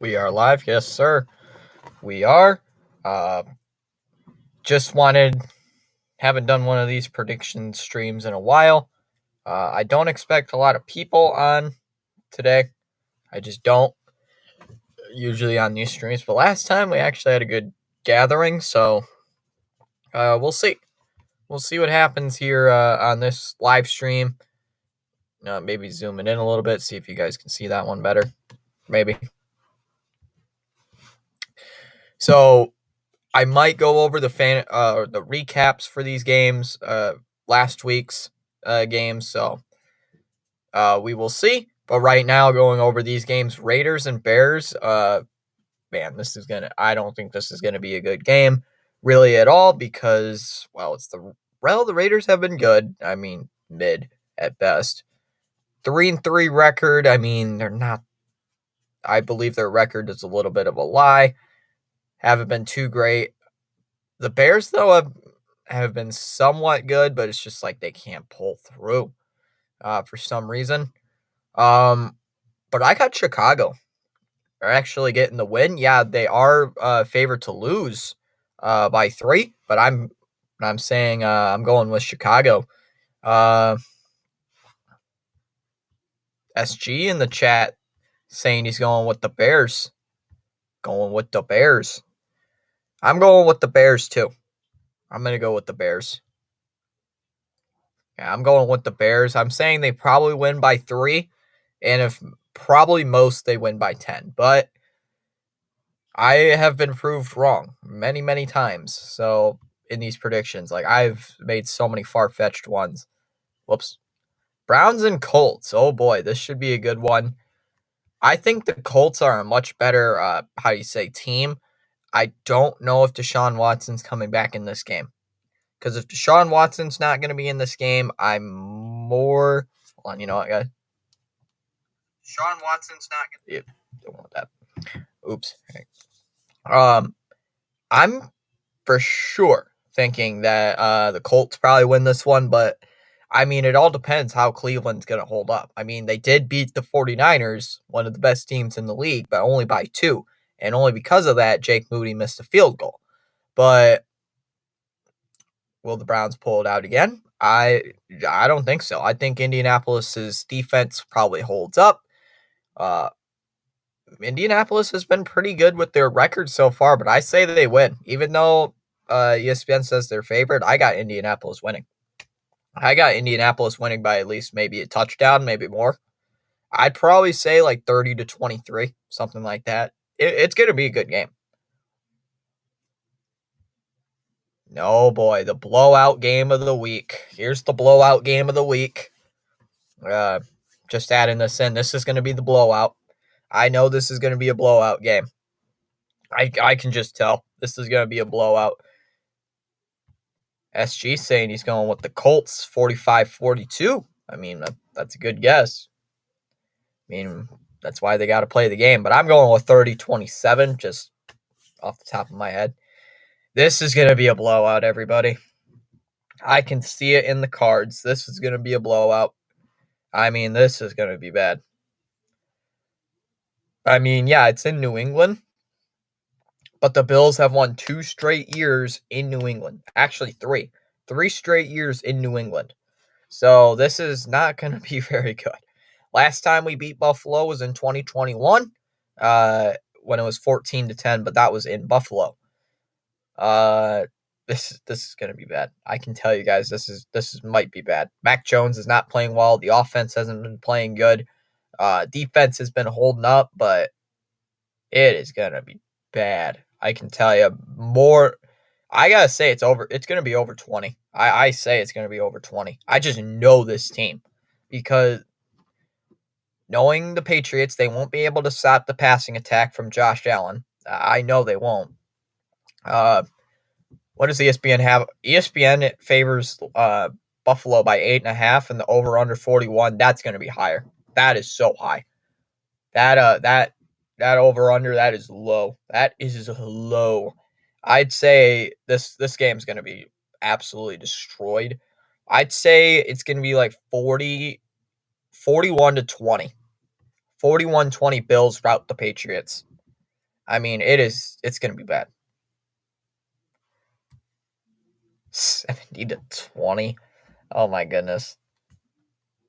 We are live. Yes, sir. We are. Uh, just haven't done one of these prediction streams in a while. I don't expect a lot of people on today. I just don't usually on these streams. But last time we actually had a good gathering, so we'll see. We'll see what happens here on this live stream. Maybe zoom it in a little bit, see if you guys can see that one better. Maybe. So I might go over the recaps for these games, last week's games. So we will see. But right now, going over these games, Raiders and Bears. Man, I don't think this is gonna be a good game, really at all, because the Raiders have been good. I mean, mid at best. 3-3 record. I mean, they're not. I believe their record is a little bit of a lie. Haven't been too great. The Bears, though, have been somewhat good, but it's just like they can't pull through for some reason. But I got Chicago. They're actually getting the win. Yeah, they are favored to lose by 3, but I'm saying I'm going with Chicago. SG in the chat saying he's going with the Bears. Going with the Bears. I'm going with the Bears too. I'm going to go with the Bears. Yeah, I'm going with the Bears. I'm saying they probably win by 3, and if probably most they win by 10. But I have been proved wrong many, many times. So in these predictions, like I've made so many far-fetched ones. Whoops. Browns and Colts. Oh boy, this should be a good one. I think the Colts are a much better, team. I don't know if Deshaun Watson's coming back in this game. Because if Deshaun Watson's not going to be in this game, I'm more. Hold on, you know what, guys? Deshaun Watson's not going to. Yeah, don't want that. Oops. I'm for sure thinking that the Colts probably win this one, but I mean, it all depends how Cleveland's going to hold up. I mean, they did beat the 49ers, one of the best teams in the league, but only by 2. And only because of that, Jake Moody missed a field goal. But will the Browns pull it out again? I don't think so. I think Indianapolis's defense probably holds up. Indianapolis has been pretty good with their record so far, but I say that they win. Even though ESPN says they're favored, I got Indianapolis winning. I got Indianapolis winning by at least maybe a touchdown, maybe more. I'd probably say like 30-23, something like that. It's going to be a good game. No, boy, the blowout game of the week. Here's the blowout game of the week. Just adding this in. This is going to be the blowout. I know this is going to be a blowout game. I can just tell. This is going to be a blowout. SG saying he's going with the Colts 45-42. I mean, that's a good guess. I mean, that's why they got to play the game. But I'm going with 30-27, just off the top of my head. This is going to be a blowout, everybody. I can see it in the cards. This is going to be a blowout. I mean, this is going to be bad. I mean, yeah, it's in New England. But the Bills have won 2 straight years in New England. Actually, 3. 3 straight years in New England. So this is not going to be very good. Last time we beat Buffalo was in 2021 when it was 14-10, but that was in Buffalo. This is going to be bad. I can tell you guys this might be bad. Mac Jones is not playing well. The offense hasn't been playing good. Defense has been holding up, but it is going to be bad. I can tell you more. I got to say it's over. It's going to be over 20. I say it's going to be over 20. I just know this team because knowing the Patriots, they won't be able to stop the passing attack from Josh Allen. I know they won't. What does ESPN have? ESPN favors Buffalo by 8.5 and the over under 41. That's going to be higher. That is so high. That over under, that is low. That is low. I'd say this game's going to be absolutely destroyed. I'd say it's going to be like 41-20. 41-20 Bills rout the Patriots. I mean, it's going to be bad. 70-20. Oh my goodness.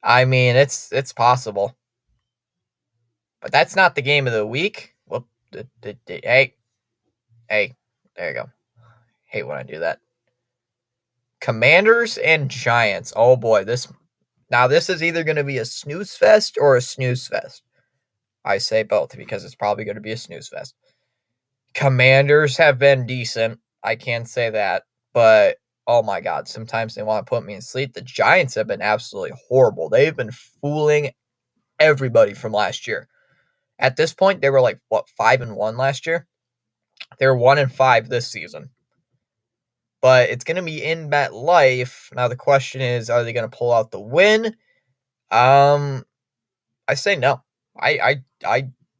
I mean, it's possible. But that's not the game of the week. Whoop. Hey. Hey. There you go. Hate when I do that. Commanders and Giants. Oh boy, this is either going to be a snooze fest or a snooze fest. I say both because it's probably going to be a snooze fest. Commanders have been decent. I can't say that, but oh my god, sometimes they want to put me in sleep. The Giants have been absolutely horrible. They've been fooling everybody from last year. At this point, they were like 5-1 last year. They're 1-5 this season. But it's going to be in MetLife. Now the question is, are they going to pull out the win? I say no. I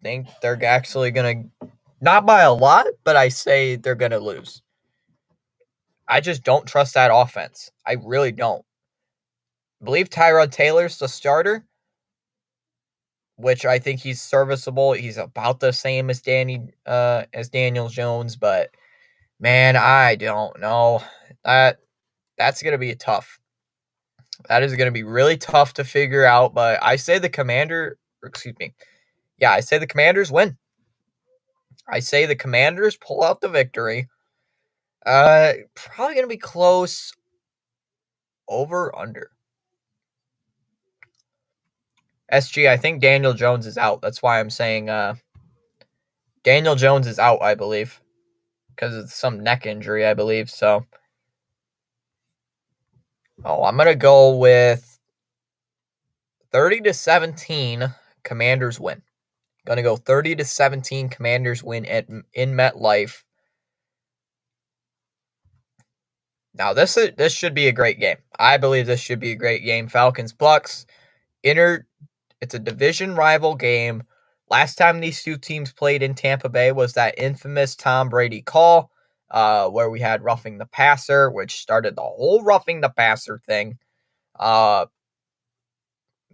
think they're actually going to, not by a lot, but I say they're going to lose. I just don't trust that offense. I really don't. I believe Tyrod Taylor's the starter, which I think he's serviceable. He's about the same as Daniel Jones, but man, I don't know. That's going to be tough. That is going to be really tough to figure out, but I say the Commanders win. I say the Commanders pull out the victory. Probably going to be close. Over, under. SG, I think Daniel Jones is out. That's why I'm saying Daniel Jones is out, I believe. Because it's some neck injury, I believe. So, I'm going to go with 30-17 Commanders win. Going to go 30-17 Commanders win in MetLife. Now, this should be a great game. I believe this should be a great game. Falcons-Bucks. It's a division rival game. Last time these two teams played in Tampa Bay was that infamous Tom Brady call where we had roughing the passer, which started the whole roughing the passer thing. That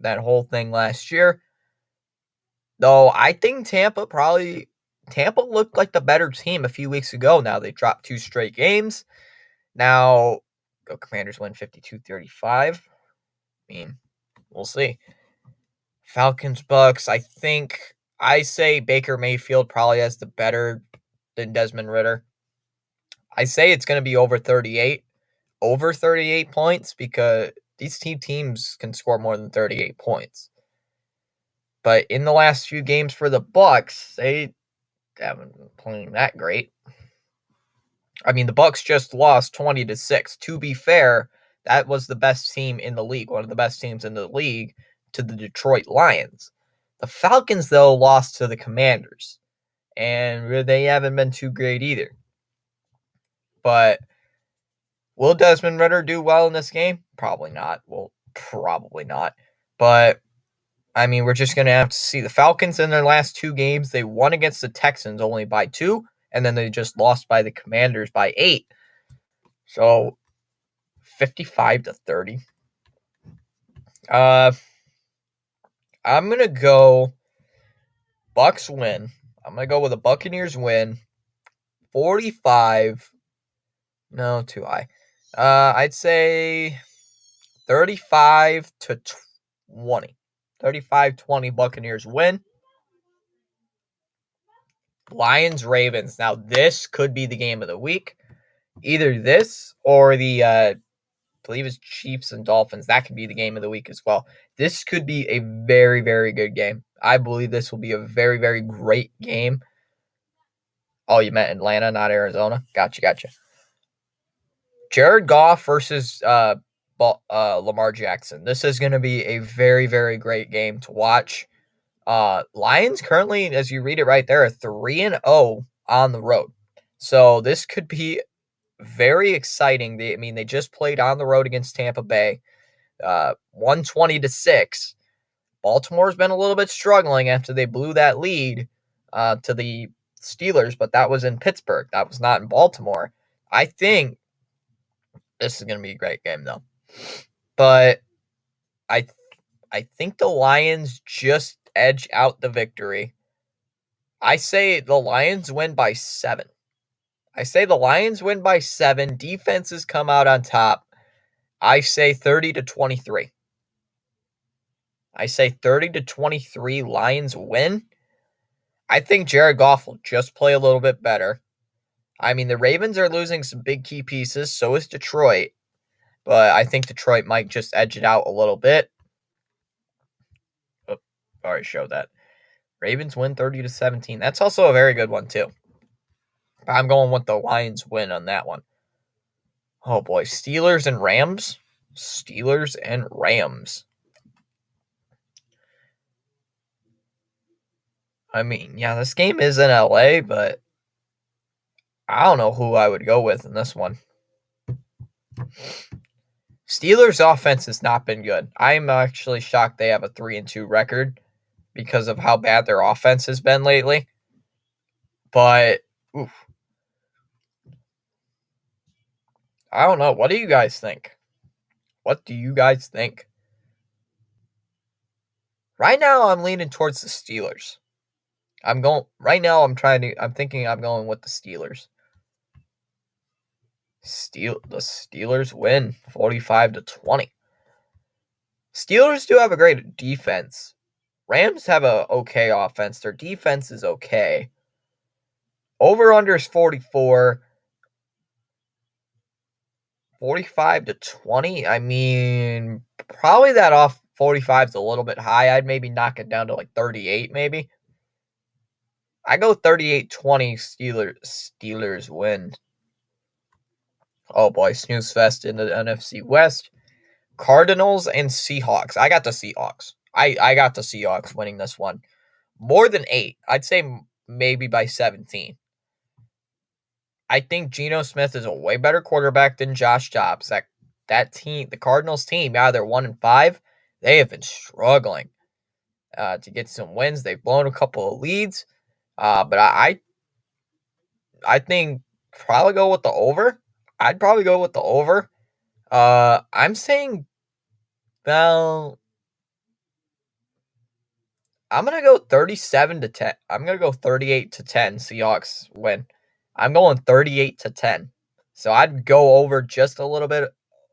whole thing last year. Though I think Tampa looked like the better team a few weeks ago. Now they dropped 2 straight games. Now, go Commanders win 52-35. I mean, we'll see. Falcons, Bucks, I say Baker Mayfield probably has the better than Desmond Ridder. I say it's going to be over 38 points because these two teams can score more than 38 points. But in the last few games for the Bucks, they haven't been playing that great. I mean, the Bucks just lost 20-6. To be fair, that was the best team in the league, one of the best teams in the league, to the Detroit Lions. The Falcons, though, lost to the Commanders, and they haven't been too great either. But will Desmond Ridder do well in this game? Probably not. Well, probably not. But, I mean, we're just going to have to see. The Falcons in their last 2 games, they won against the Texans only by 2, and then they just lost by the Commanders by 8. So, 55-30. I'm going to go Bucks win. I'm going to go with a Buccaneers win. 45. No, too high. I'd say 35-20. 35-20 Buccaneers win. Lions, Ravens. Now, this could be the game of the week. Either this or the, I believe it's Chiefs and Dolphins. That could be the game of the week as well. This could be a very, very good game. I believe this will be a very, very great game. Oh, you meant Atlanta, not Arizona? Gotcha. Jared Goff versus Lamar Jackson. This is going to be a very, very great game to watch. Lions currently, as you read it right there, are 3-0 on the road. So this could be very exciting. They just played on the road against Tampa Bay, 120-6. Baltimore's been a little bit struggling after they blew that lead to the Steelers, but that was in Pittsburgh. That was not in Baltimore. I think this is going to be a great game, though. But I think the Lions just edge out the victory. I say the Lions win by 7. I say the Lions win by 7. Defenses come out on top. I say 30-23. I say 30-23 Lions win. I think Jared Goff will just play a little bit better. I mean, the Ravens are losing some big key pieces, so is Detroit. But I think Detroit might just edge it out a little bit. Oh, already showed that. Ravens win 30-17. That's also a very good one, too. I'm going with the Lions win on that one. Oh, boy. Steelers and Rams. Steelers and Rams. I mean, yeah, this game is in LA, but I don't know who I would go with in this one. Steelers' offense has not been good. I'm actually shocked they have a 3-2 record because of how bad their offense has been lately. But, oof. I don't know. What do you guys think? What do you guys think? Right now, I'm leaning towards the Steelers. I'm thinking I'm going with the Steelers. The Steelers win 45-20. Steelers do have a great defense. Rams have a okay offense. Their defense is okay. Over-under is 44. 45-20. I mean, probably that off 45 is a little bit high. I'd maybe knock it down to like 38, maybe. I go 38-20. Steelers win. Oh boy, snooze fest in the NFC West. Cardinals and Seahawks. I got the Seahawks. I got the Seahawks winning this one. More than 8. I'd say maybe by 17. I think Geno Smith is a way better quarterback than Josh Dobbs. That team, the Cardinals team, they're 1-5. They have been struggling to get some wins. They've blown a couple of leads. But I think probably go with the over. I'd probably go with the over. I'm saying, well, I'm going to go 37-10. I'm going to go 38-10 Seahawks win. I'm going 38-10. So I'd go over just a little bit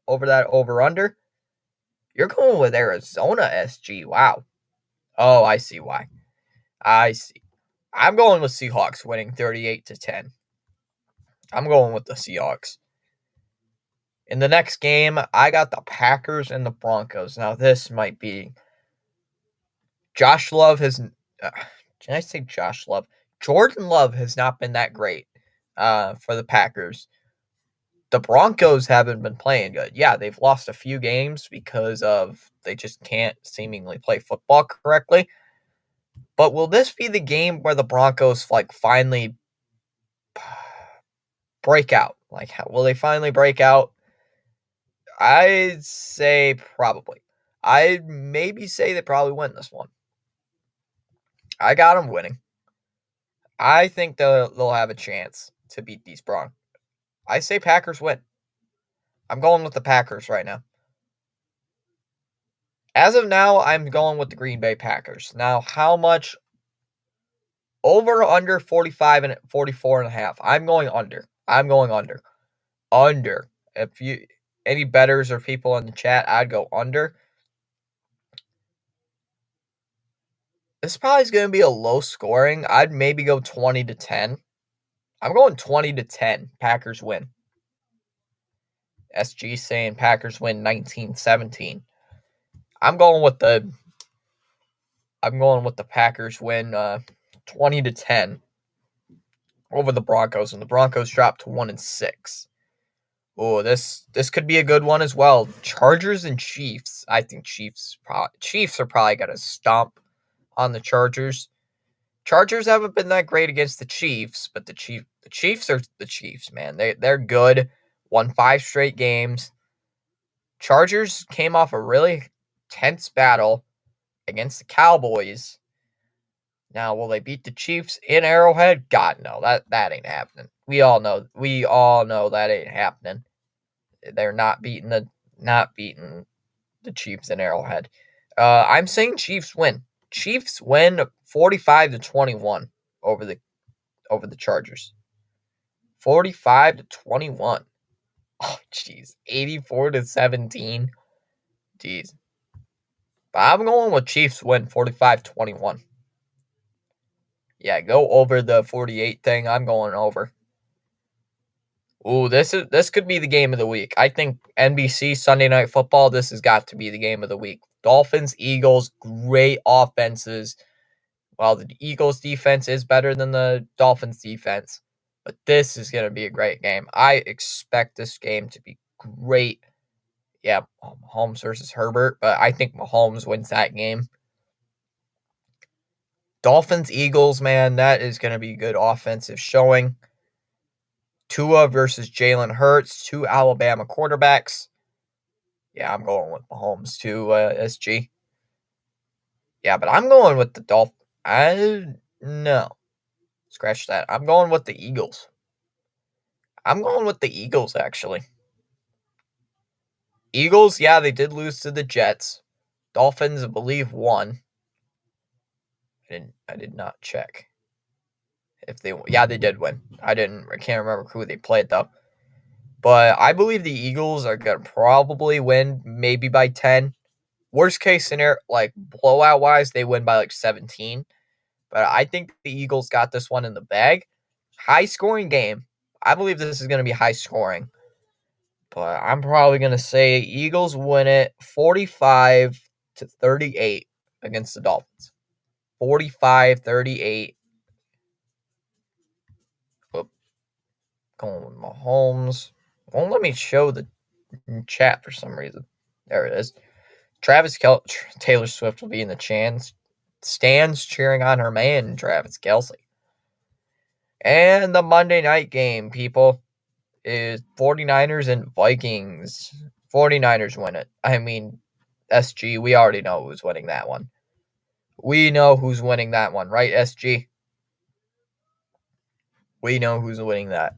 over that over-under. You're going with Arizona, SG. Wow. Oh, I see why. I see. I'm going with Seahawks winning 38-10. I'm going with the Seahawks. In the next game, I got the Packers and the Broncos. Now, this might be... Josh Love has... can I say Josh Love? Jordan Love has not been that great for the Packers. The Broncos haven't been playing good. Yeah, they've lost a few games because of they just can't seemingly play football correctly. But will this be the game where the Broncos finally break out? Will they finally break out? I'd say probably. I'd maybe say they probably win this one. I got them winning. I think they'll have a chance to beat these Broncos. I say Packers win. I'm going with the Packers right now. As of now, I'm going with the Green Bay Packers. Now, how much? Over or under 45 and 44.5. I'm going under. Under. If you any bettors or people in the chat, I'd go under. This probably is going to be a low scoring. I'd maybe go 20-10. I'm going 20-10. Packers win. SG saying Packers win 19-17. I'm going with the Packers win 20-10 over the Broncos, and the Broncos drop to 1-6. Oh, this could be a good one as well. Chargers and Chiefs. I think Chiefs are probably going to stomp on the Chargers. Chargers haven't been that great against the Chiefs, but the Chiefs are the Chiefs, man. They're good. Won 5 straight games. Chargers came off a really tense battle against the Cowboys. Now, will they beat the Chiefs in Arrowhead? God, no. That ain't happening. We all know that ain't happening. They're not beating the Chiefs in Arrowhead. I'm saying Chiefs win. Chiefs win 45-21 over the Chargers. 45-21. Oh, jeez. 84-17. Jeez. But I'm going with Chiefs win 45-21. Yeah, go over the 48 thing. I'm going over. Ooh, this could be the game of the week. I think NBC Sunday Night Football, this has got to be the game of the week. Dolphins, Eagles, great offenses. Well, the Eagles defense is better than the Dolphins defense, but this is going to be a great game. I expect this game to be great. Yeah, Mahomes versus Herbert, but I think Mahomes wins that game. Dolphins, Eagles, man, that is going to be good offensive showing. Tua versus Jalen Hurts, two Alabama quarterbacks. Yeah, I'm going with Mahomes too, SG. Yeah, but I'm going with the Dolphins. No. Scratch that. I'm going with the Eagles. I'm going with the Eagles, actually. Eagles, yeah, they did lose to the Jets. Dolphins, I believe, won. I did not check. Yeah, they did win. I can't remember who they played, though. But I believe the Eagles are going to probably win, maybe by 10. Worst case scenario, like blowout-wise, they win by like 17. But I think the Eagles got this one in the bag. High-scoring game. I believe this is going to be high-scoring. But I'm probably going to say Eagles win it 45-38 against the Dolphins. 45-38. Going with Mahomes. Won't let me show the chat for some reason. There it is. Taylor Swift will be in the stands cheering on her man, Travis Kelce. And the Monday night game, people, is 49ers and Vikings. 49ers win it. I mean, SG, we already know who's winning that one. We know who's winning that one, right, SG? We know who's winning that.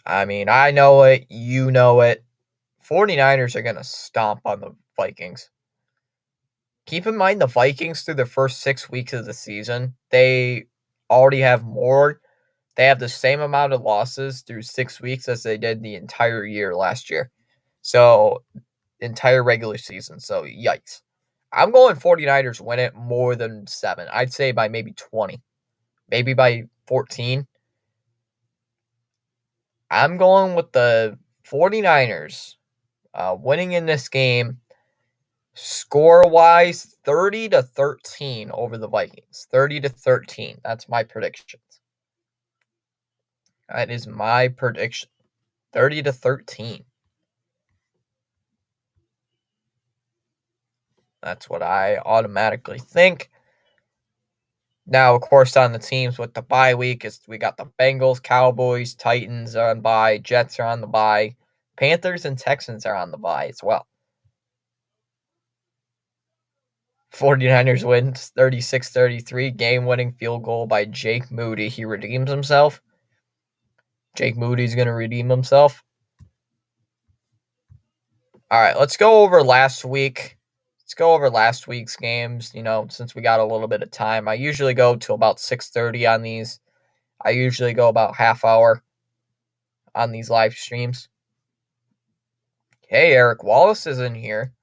I mean, I know it. You know it. 49ers are going to stomp on the Vikings. Keep in mind the Vikings through the first 6 weeks of the season, they already have more. They have the same amount of losses through 6 weeks as they did the entire year last year. So, entire regular season. So, yikes. I'm going 49ers win it more than 7. I'd say by maybe 20. Maybe by 14. I'm going with the 49ers winning in this game. Score-wise, 30-13 over the Vikings. 30-13. That's my predictions. That is my prediction. 30-13. That's what I automatically think. Now, of course, on the teams with the bye week, we got the Bengals, Cowboys, Titans are on bye, Jets are on the bye, Panthers and Texans are on the bye as well. 49ers wins 36-33, game-winning field goal by Jake Moody. He redeems himself. Jake Moody's going to redeem himself. All right, let's go over last week. Let's go over last week's games, since we got a little bit of time. I usually go till about 6:30 on these. I usually go about half hour on these live streams. Hey, Eric Wallace is in here.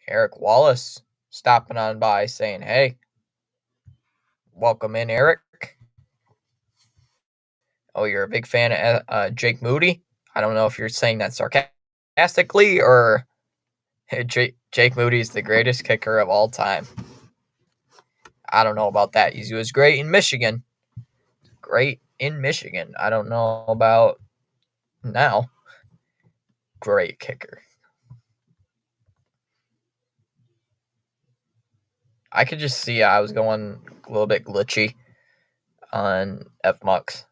Eric Wallace stopping on by saying, hey, welcome in, Eric. Oh, you're a big fan of Jake Moody? I don't know if you're saying that sarcastically or Jake Moody is the greatest kicker of all time. I don't know about that. He was great in Michigan. Great in Michigan. I don't know about now. Great kicker. I could just see I was going a little bit glitchy on FMux.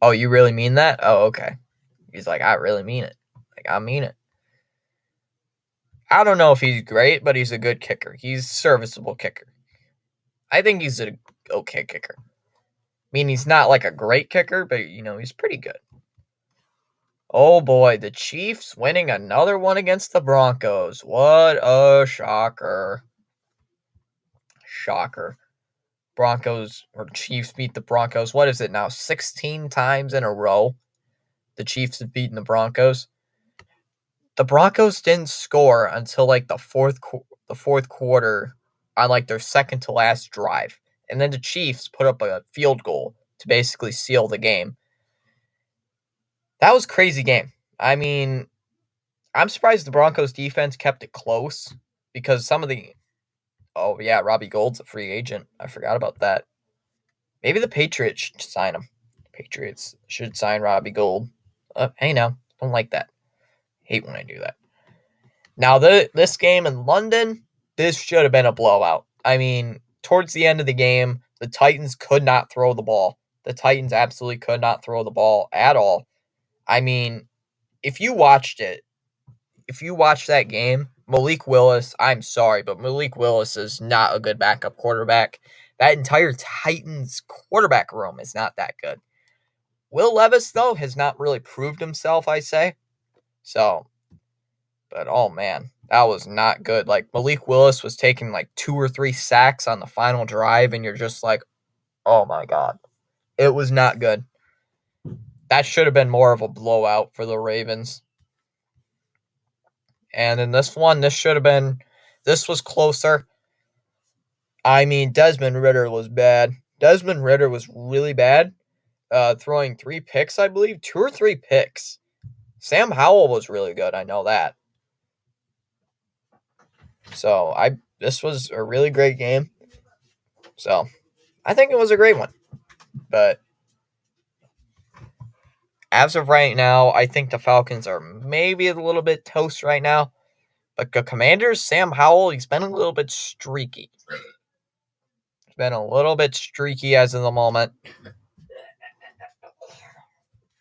Oh, you really mean that? Oh, okay. He's like, I really mean it. Like, I mean it. I don't know if he's great, but he's a good kicker. He's a serviceable kicker. I think he's an okay kicker. I mean, he's not like a great kicker, but, he's pretty good. Oh, boy, the Chiefs winning another one against the Broncos. What a shocker. Shocker. Broncos or Chiefs beat the Broncos. What is it now? 16 times in a row the Chiefs have beaten the Broncos. The Broncos didn't score until like the fourth quarter on like their second to last drive. And then the Chiefs put up a field goal to basically seal the game. That was a crazy game. I mean, I'm surprised the Broncos defense kept it close because some of the oh yeah, Robbie Gould's a free agent. I forgot about that. Maybe the Patriots should sign him. Patriots should sign Robbie Gould. Hey now, don't like that. Hate when I do that. Now this game in London, this should have been a blowout. I mean, towards the end of the game, the Titans could not throw the ball. The Titans absolutely could not throw the ball at all. I mean, if you watched that game, Malik Willis, I'm sorry, but Malik Willis is not a good backup quarterback. That entire Titans quarterback room is not that good. Will Levis, though, has not really proved himself, I say. So, but oh man, that was not good. Like, Malik Willis was taking like 2 or 3 sacks on the final drive, and you're just like, oh my God. It was not good. That should have been more of a blowout for the Ravens. And in this one, this was closer. I mean, Desmond Ridder was bad. Desmond Ridder was really bad, throwing 3 picks, I believe. 2 or 3 picks. Sam Howell was really good, I know that. So, this was a really great game. So, I think it was a great one. But as of right now, I think the Falcons are maybe a little bit toast right now. But the Commanders, Sam Howell, he's been a little bit streaky. He's been a little bit streaky as of the moment.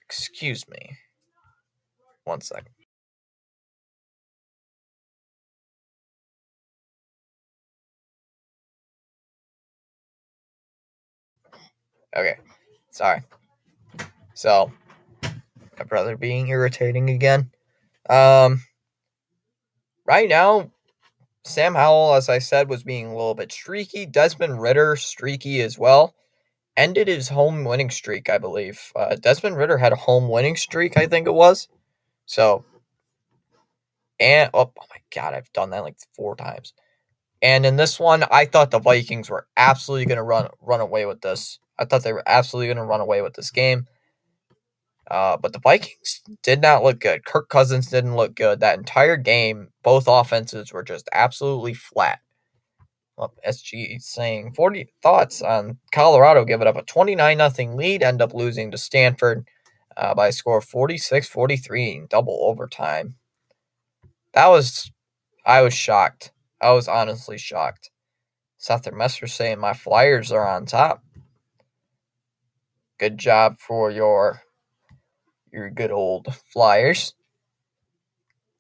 Excuse me. One second. Okay. Sorry. So, my brother being irritating again. Right now, Sam Howell, as I said, was being a little bit streaky. Desmond Ridder, streaky as well. Ended his home winning streak, I believe. Desmond Ridder had a home winning streak, I think it was. So, and oh my God, I've done that like 4 times. And in this one, I thought the Vikings were absolutely going to run away with this. I thought they were absolutely going to run away with this game. But the Vikings did not look good. Kirk Cousins didn't look good. That entire game, both offenses were just absolutely flat. Well, SG saying 40 thoughts on Colorado giving up a 29-0 lead, end up losing to Stanford by a score of 46-43 in double overtime. I was shocked. I was honestly shocked. Seth Messer saying my Flyers are on top. Good job for your good old Flyers.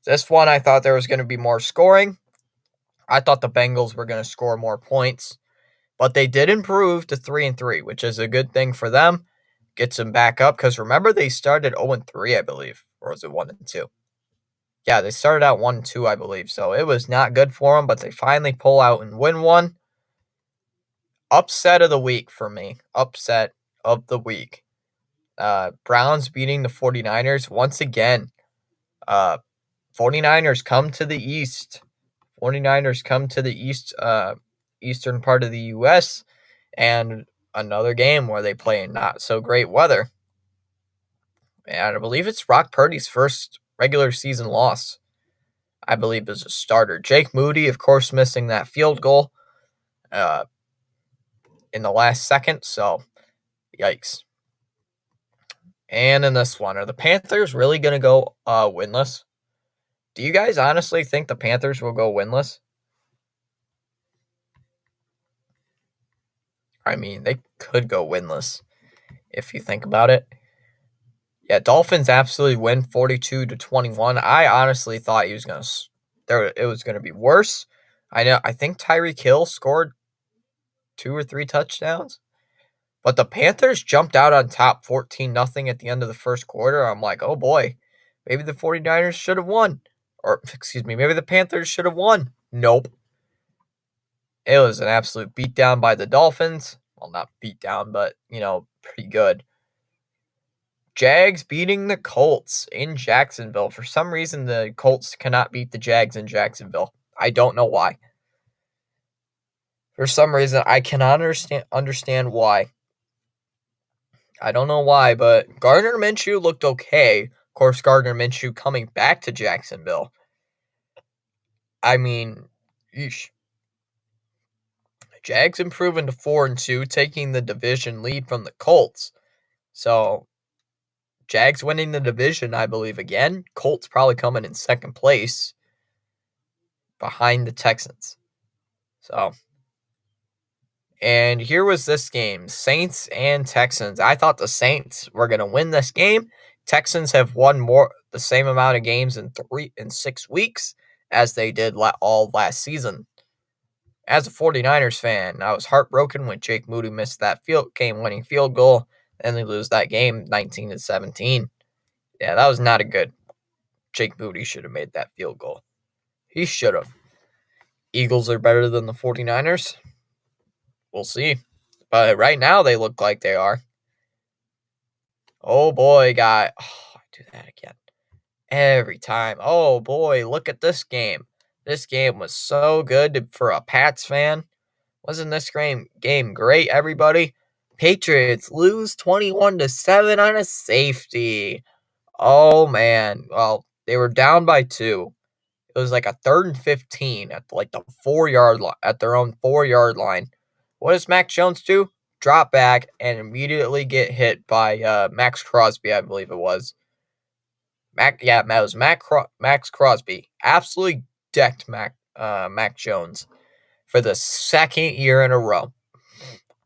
This one, I thought there was going to be more scoring. I thought the Bengals were going to score more points, but they did improve to 3-3, which is a good thing for them. Gets them back up because remember they started 0-3, I believe, or was it 1-2? Yeah, they started out 1-2, I believe. So it was not good for them, but they finally pull out and win one. Upset of the week for me. Upset of the week. Browns beating the 49ers once again. 49ers come to the East. 49ers come to the East, eastern part of the U.S. and another game where they play in not so great weather. And I believe it's Brock Purdy's first regular season loss. I believe as a starter. Jake Moody, of course, missing that field goal in the last second. So, yikes. And in this one, are the Panthers really going to go winless? Do you guys honestly think the Panthers will go winless? I mean, they could go winless if you think about it. Yeah, Dolphins absolutely win 42-21. I honestly thought it was going to be worse. I think Tyreek Hill scored 2 or 3 touchdowns. But the Panthers jumped out on top 14-0 at the end of the first quarter. I'm like, oh boy, maybe the 49ers should have won. Or, excuse me, maybe the Panthers should have won. Nope. It was an absolute beatdown by the Dolphins. well, not beat down, but, pretty good. Jags beating the Colts in Jacksonville. For some reason, the Colts cannot beat the Jags in Jacksonville. I don't know why. For some reason, I cannot understand why. I don't know why, but Gardner Minshew looked okay. Of course, Gardner Minshew coming back to Jacksonville. I mean, yeesh. Jags improving to 4-2, taking the division lead from the Colts. So, Jags winning the division, I believe, again. Colts probably coming in second place behind the Texans. So, and here was this game, Saints and Texans. I thought the Saints were going to win this game. Texans have won the same amount of games in 6 weeks as they did all last season. As a 49ers fan, I was heartbroken when Jake Moody missed that game-winning field goal, and they lose that game 19-17. Yeah, that was not a good. Jake Moody should have made that field goal. He should have. Eagles are better than the 49ers. We'll see. But right now, they look like they are. Oh, boy, I do that again. Every time. Oh, boy, look at this game. This game was so good for a Pats fan. Wasn't this game great, everybody? Patriots lose 21-7 on a safety. Oh, man. Well, they were down by 2. It was like a 3rd and 15 at like the 4-yard line, at their own 4-yard line. What does Mac Jones do? Drop back and immediately get hit by Max Crosby, I believe it was. It was Max Crosby. Absolutely decked Mac Jones for the second year in a row.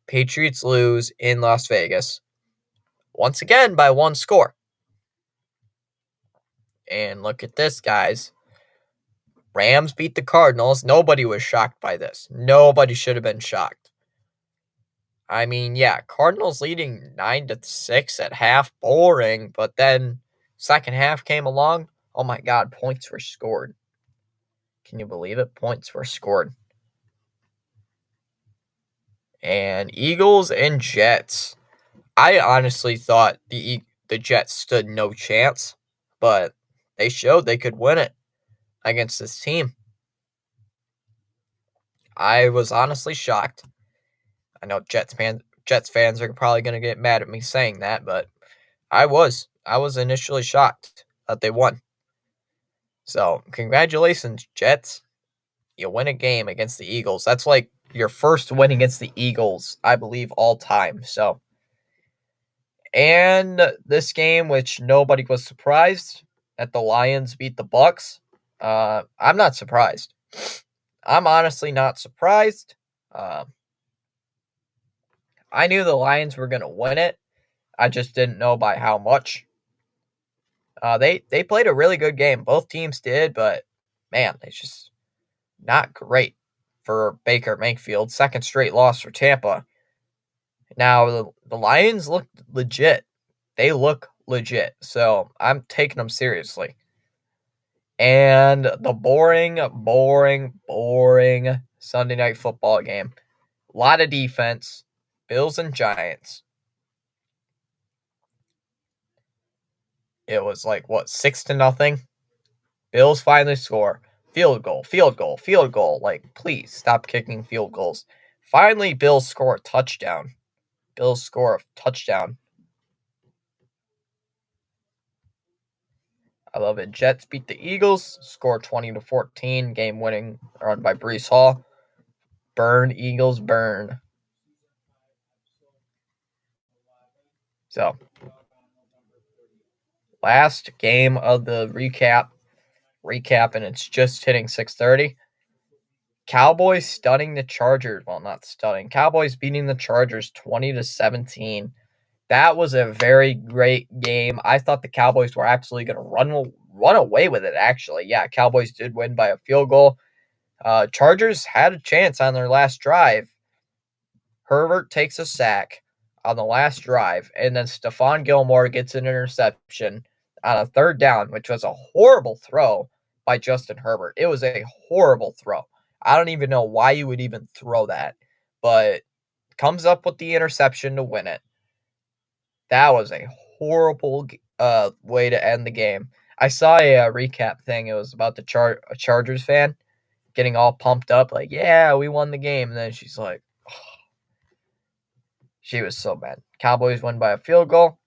Patriots lose in Las Vegas. Once again by 1 score. And look at this, guys. Rams beat the Cardinals. Nobody was shocked by this. Nobody should have been shocked. I mean, yeah, Cardinals leading 9-6 at half, boring, but then second half came along. Oh my God, points were scored. Can you believe it? Points were scored. And Eagles and Jets. I honestly thought the Jets stood no chance, but they showed they could win it against this team. I was honestly shocked. I know Jets fans are probably going to get mad at me saying that, but I was initially shocked that they won. So, congratulations, Jets. You win a game against the Eagles. That's like your first win against the Eagles, I believe, all time. So, and this game, which nobody was surprised that the Lions beat the Bucks. I'm not surprised. I'm honestly not surprised. I knew the Lions were going to win it. I just didn't know by how much. They played a really good game. Both teams did, but man, it's just not great for Baker Mayfield. Second straight loss for Tampa. Now, the Lions look legit. They look legit. So I'm taking them seriously. And the boring Sunday night football game. A lot of defense. Bills and Giants. It was like, 6-0? Bills finally score. Field goal. Like, please stop kicking field goals. Finally, Bills score a touchdown. I love it. Jets beat the Eagles. Score 20-14. Game winning run by Breece Hall. Burn, Eagles, burn. So, last game of the recap, and it's just hitting 6:30. Cowboys stunning the Chargers. Well, not stunning. Cowboys beating the Chargers 20-17. That was a very great game. I thought the Cowboys were absolutely going to run away with it, actually. Yeah, Cowboys did win by a field goal. Chargers had a chance on their last drive. Herbert takes a sack on the last drive, and then Stephon Gilmore gets an interception on a 3rd down, which was a horrible throw by Justin Herbert. It was a horrible throw. I don't even know why you would even throw that, but comes up with the interception to win it. That was a horrible way to end the game. I saw a recap thing. It was about the Chargers fan getting all pumped up, like, yeah, we won the game. And then she's like, oh. She was so mad. Cowboys won by a field goal.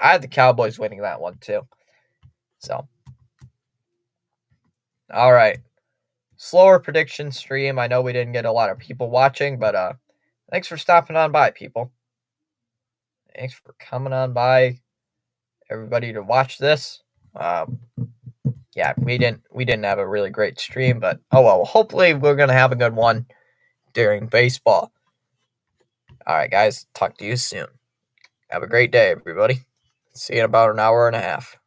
I had the Cowboys winning that one too. So, all right. Slower prediction stream. I know we didn't get a lot of people watching, but thanks for stopping on by, people. Thanks for coming on by, everybody, to watch this. Yeah, we didn't have a really great stream, but oh well. Hopefully, we're gonna have a good one during baseball. All right, guys. Talk to you soon. Have a great day, everybody. See you in about an hour and a half.